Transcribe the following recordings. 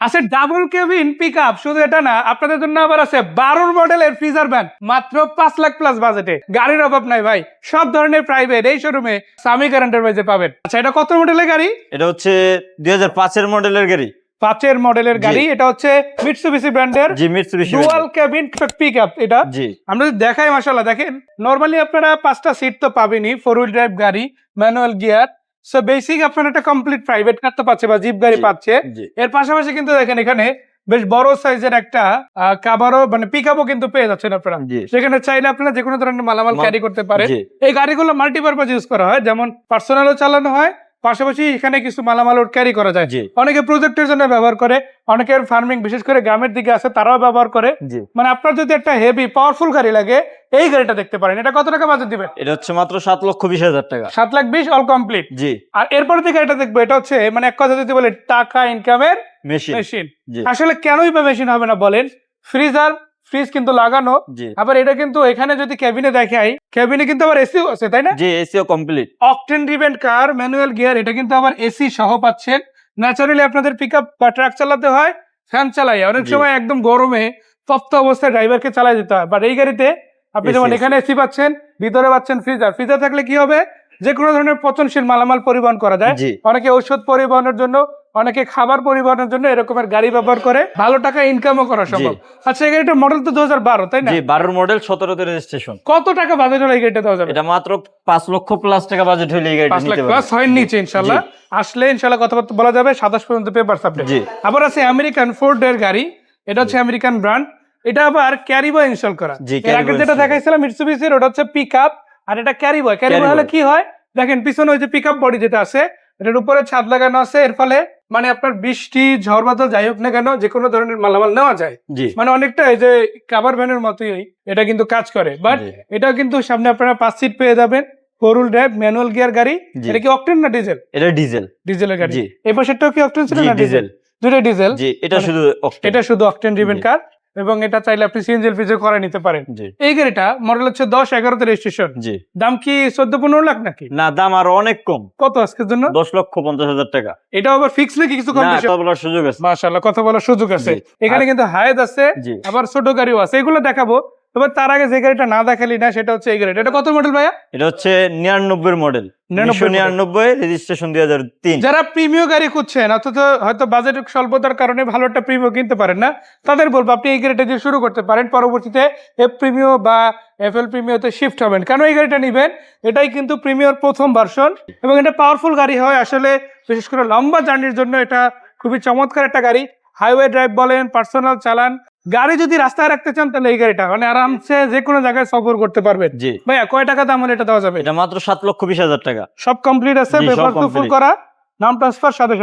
আছে double cabin pickup, শুধু এটা না, আপনাদের জন্য আবার আছে 12 মডেলের ফ্রিজার ভ্যান মাত্র 5 লাখ প্লাস বাজেটে। গাড়ির অভাব নাই ভাই, সব ধরনের প্রাইভেট এই শোরুমে সামি কার এন্টারপ্রাইজে পাবেন। আচ্ছা, এটা কত মডেলের গাড়ি? এটা হচ্ছে 2005 এর মডেলের গাড়ি। 5 মডেলের গাড়ি। এটা হচ্ছে মিৎসুবিশি ব্র্যান্ডের জি, মিৎসুবিশি ডুয়াল কেবিন পিকআপ। এটা জি, আমরা যদি দেখাই, মাশাআল্লাহ দেখেন, নরমালি আপনারা 5টা সিট তো পাবেনই, 4 হুইল ড্রাইভ গাড়ি, ম্যানুয়াল গিয়ার। সো বেসিক আপনারা একটা কমপ্লিট প্রাইভেট কার তো পাচ্ছে বা জিপ গাড়ি পাচ্ছে। এর পাশাপাশি কিন্তু দেখেন এখানে বেশ বড় সাইজের একটা কাভারও মানে পিকআপও কিন্তু পেয়ে যাচ্ছেন আপনারা। সেখানে চাইলে আপনারা যে কোনো ধরনের মালামাল ক্যারি করতে পারেন। এই গাড়িগুলো মাল্টিপারপাস ইউজ করা হয়, যেমন পার্সোনালও চালানো হয়, পাশাপাশি এখানে কিছু মালামাল ক্যারি করা যায়। অনেকে প্রজেক্টের জন্য ব্যবহার করে, অনেকের ফার্মিং বিশেষ করে গ্রামের দিকে আছে তারাও ব্যবহার করে। মানে আপনার যদি একটা হেভি পাওয়ারফুল গাড়ি লাগে, এই গাড়িটা দেখতে পারেন। এটা কত টাকা বাজেট দিবেন? এটা হচ্ছে মাত্র 7,20,000 টাকা। 7,20,000 অল কমপ্লিট। জি। আর এরপরে থেকে এটা দেখবো, এটা হচ্ছে মানে এক কথা যদি বলে টাকা ইনকামের মেশিন। আসলে কেনই বা মেশিন হবে না বলেন? ফ্রিজ কিন্তু লাগানো, আবার এটা কিন্তু এখানে যদি কেবিনে দেখাই, কেবিনে কিন্তু আবার এসিও আছে, তাই না? জি, এসিও complete. Octane driven car, manual gear, এটা কিন্তু আবার এসি সহ পাচ্ছেন। ন্যাচারালি আপনাদের পিকআপ বা ট্রাক চালাতে হয় ফ্যান চালাই, অনেক সময় একদম গরমে তপ্ত অবস্থায় ড্রাইভারকে চালাই দিতে হয়, বাট এই গাড়িতে আপনি যেমন এখানে এসি পাচ্ছেন, ভিতরে পাচ্ছেন ফ্রিজার থাকলে কি হবে, যে কোনো ধরনের পচনশীল মালামাল পরিবহন করা যায়। অনেকে ঔষধ পরিবহনের জন্য, অনেকে খাবার পরিবহনের জন্য এরকমের গাড়ি ব্যবহার করে, ভালো টাকা ইনকামও করা সম্ভব। আচ্ছা, এই গাড়িটার মডেল তো 2012, তাই না? জি, 12 মডেল, 17 তে রেজিস্ট্রেশন। কত টাকা বাজেট হলে এই গাড়িটা দেওয়া যাবে? এটা মাত্র 5 লক্ষ প্লাস টাকা বাজেট হলে এই গাড়িটা নিতে পারবেন। 5 লাখ প্লাস হয় নিচে ইনশাআল্লাহ। আসলে ইনশাআল্লাহ কথাবার্তা বলা যাবে, 27 পর্যন্ত পেপার সাবজেক্ট। আবার আছে আমেরিকান ফোর্ড এর গাড়ি, এটা হচ্ছে আমেরিকান ব্র্যান্ড। এটা আবার ক্যারিবয় ইনস্টল করা। এর আগে যেটা দেখাইছিলাম মিৎসুবিশির, ওটা হচ্ছে পিকআপ, আর এটা ক্যারিবয় হলে কি হয় দেখেন, পিছনে ওই যে পিকআপ বডি যেটা আছে, এটার উপরে ছাদ লাগানো আছে। এর ফলে মানে আপনার বৃষ্টি ঝড় বাদল যাই হোক না কেন, যে কোনো ধরনের মালামাল নেওয়া যায়। মানে অনেকটা এই যে কাভার ভ্যানের মতোই এটা কিন্তু কাজ করে। বাট এটাও কিন্তু সামনে আপনারা 5 সিট পেয়ে যাবেন, 4 হুইল ড্রাইভ ম্যানুয়াল গিয়ার গাড়ি। এটা কি অকটেন না ডিজেল? এটা ডিজেলের গাড়ি। এই পাশেরটাও কি অকটেন ছিল না ডিজেল? দুটোই ডিজেল। জি, এটা শুধু অকটেন ড্রিভেন কার, এবং এটা চাইলে আপনি সিএনজি এলপিজি করে নিতে পারেন। এই গাড়িটা মডেল হচ্ছে 10-11 তে রেজিস্ট্রেশন। দাম কি 14-15 লাখ নাকি? না, দাম আরো অনেক কম। কত আজকের জন্য? 10,50,000 টাকা। এটা আবার ফিক্স নাকি কিছু কন্ডিশন? কথা বলার সুযোগ আছে। মাশাআল্লাহ, কথা বলার সুযোগ আছে। এখানে কিন্তু হায়াত আছে, আবার ছোট গাড়িও আছে, এগুলো দেখাবো। তবে তার আগে যে গাড়িটা না দেখালি না, সেটা হচ্ছে এই গাড়িটা। এটা কত মডেল ভাইয়া? এটা হচ্ছে 99 মডেল, 1999, রেজিস্ট্রেশন 2003। যারা প্রিমিয়াম গাড়ি খুঁজছেন, অথচ হয়তো বাজেট স্বল্পতার কারণে ভালো একটা প্রিমিয়াম কিনতে পারেন না, তাদের বলবো আপনি এই গাড়িটা দিয়ে শুরু করতে পারেন। পরবর্তীতে এফ প্রিমিয়াম বা এফএল প্রিমিয়ামতে শিফট হবেন। কেন এই গাড়িটা নিবেন? এটাই কিন্তু প্রিমিয়ার প্রথম ভার্সন, এবং এটা পাওয়ারফুল গাড়ি হয়। আসলে বিশেষ করে লম্বা জার্নির জন্য এটা খুবই চমৎকার একটা গাড়ি। হাইওয়ে ড্রাইভ বলেন, পার্সোনাল চালান, গাড়ি যদি রাস্তায় রাখতে চান, তাহলে এই গাড়িটা মানে আরামসে যে কোনো জায়গায় সফর করতে পারবেন। ভাইয়া, কয় টাকা দাম হলে এটা দেওয়া যাবে? এটা মাত্র 7,20,000 টাকা। সব কমপ্লিট আছে, পেপার তো ফুল করা, নাম ট্রান্সফার সাথে।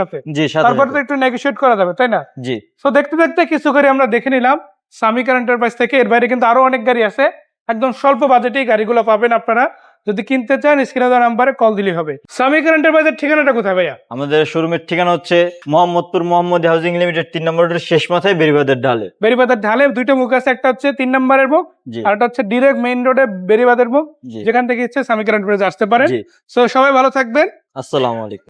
তারপর তো একটু নেগোশিয়েট করা যাবে, তাই না? জি। সো দেখতে দেখতে কিছু গাড়ি আমরা দেখে নিলাম সামি কার এন্টারপ্রাইজ থেকে। এর বাইরে কিন্তু আরো অনেক গাড়ি আছে, একদম স্বল্প বাজেটেই গাড়িগুলো পাবেন আপনারা। যদি কিনতে চান, স্ক্রিনে দেওয়া নাম্বারে কল দিলেই হবে। সামি কার এন্টারপ্রাইজের ঠিকানাটা কোথায় ভাইয়া? আমাদের শোরুমের ঠিকানা হচ্ছে মোহাম্মদপুর মোহাম্মদ হাউজিং লিমিটেড, 3 নম্বরের শেষ মাথায়, বেরিবাদের ঢালে। দুইটা মুখ আছে, একটা হচ্ছে 3 নম্বরের মুখ, আর একটা হচ্ছে ডিরেক্ট মেইন রোডে বেরিবাদের মুখ, যেখান থেকে ইচ্ছে সামি কার এন্টারপ্রাইজ আসতে পারেন। সো সবাই ভালো থাকবেন, আসসালামু আলাইকুম।